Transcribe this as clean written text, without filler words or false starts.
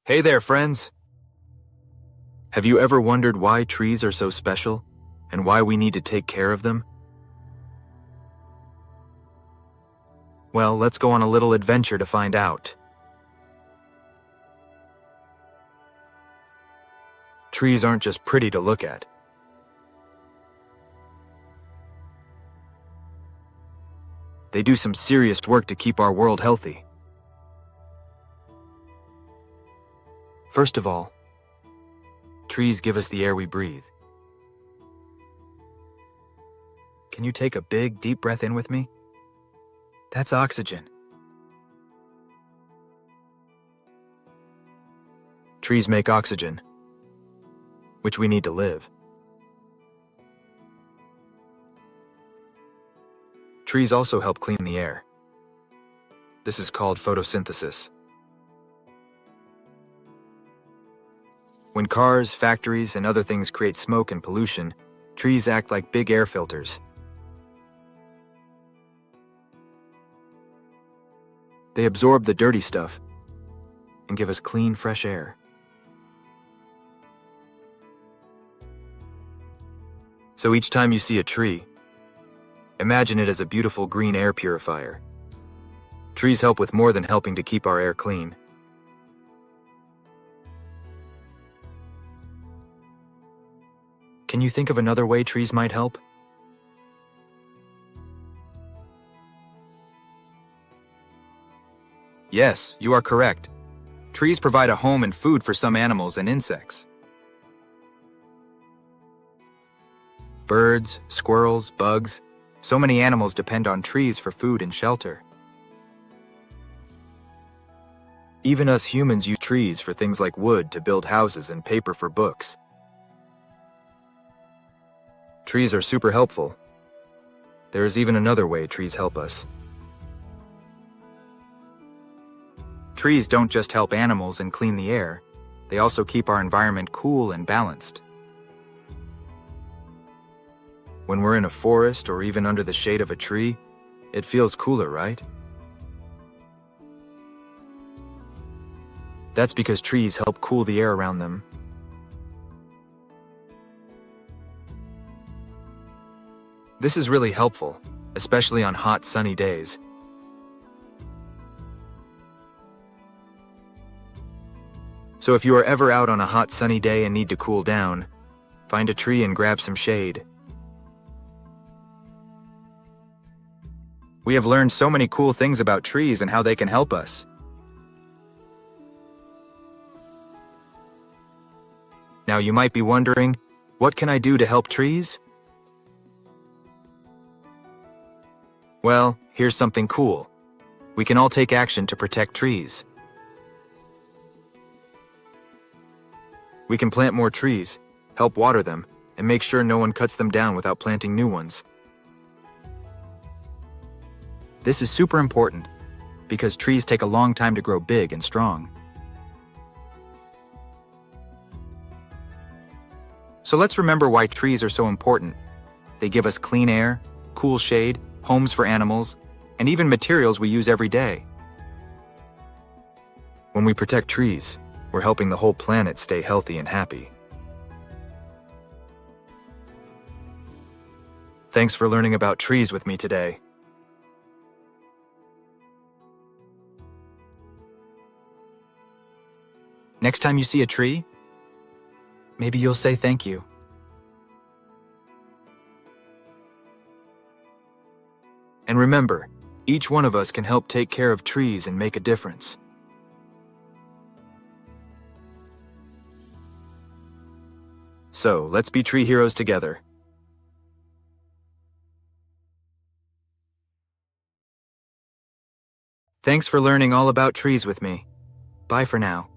Hey there, friends! Have you ever wondered why trees are so special and why we need to take care of them? Well, let's go on a little adventure to find out. Trees aren't just pretty to look at. They do some serious work to keep our world healthy. First of all, trees give us the air we breathe. Can you take a big, deep breath in with me? That's oxygen. Trees make oxygen, which we need to live. Trees also help clean the air. This is called photosynthesis. When cars, factories, and other things create smoke and pollution, trees act like big air filters. They absorb the dirty stuff and give us clean, fresh air. So each time you see a tree, imagine it as a beautiful green air purifier. Trees help with more than helping to keep our air clean. Can you think of another way trees might help? Yes, you are correct. Trees provide a home and food for some animals and insects. Birds, squirrels, bugs, so many animals depend on trees for food and shelter. Even us humans use trees for things like wood to build houses and paper for books. Trees are super helpful. There is even another way trees help us. Trees don't just help animals and clean the air, they also keep our environment cool and balanced. When we're in a forest or even under the shade of a tree, it feels cooler, right? That's because trees help cool the air around them. This is really helpful, especially on hot, sunny days. So if you are ever out on a hot, sunny day and need to cool down, find a tree and grab some shade. We have learned so many cool things about trees and how they can help us. Now you might be wondering, what can I do to help trees? Well, here's something cool. We can all take action to protect trees. We can plant more trees, help water them, and make sure no one cuts them down without planting new ones. This is super important because trees take a long time to grow big and strong. So let's remember why trees are so important. They give us clean air, cool shade, homes for animals, and even materials we use every day. When we protect trees, we're helping the whole planet stay healthy and happy. Thanks for learning about trees with me today. Next time you see a tree, maybe you'll say thank you. And remember, each one of us can help take care of trees and make a difference. So, let's be tree heroes together. Thanks for learning all about trees with me. Bye for now.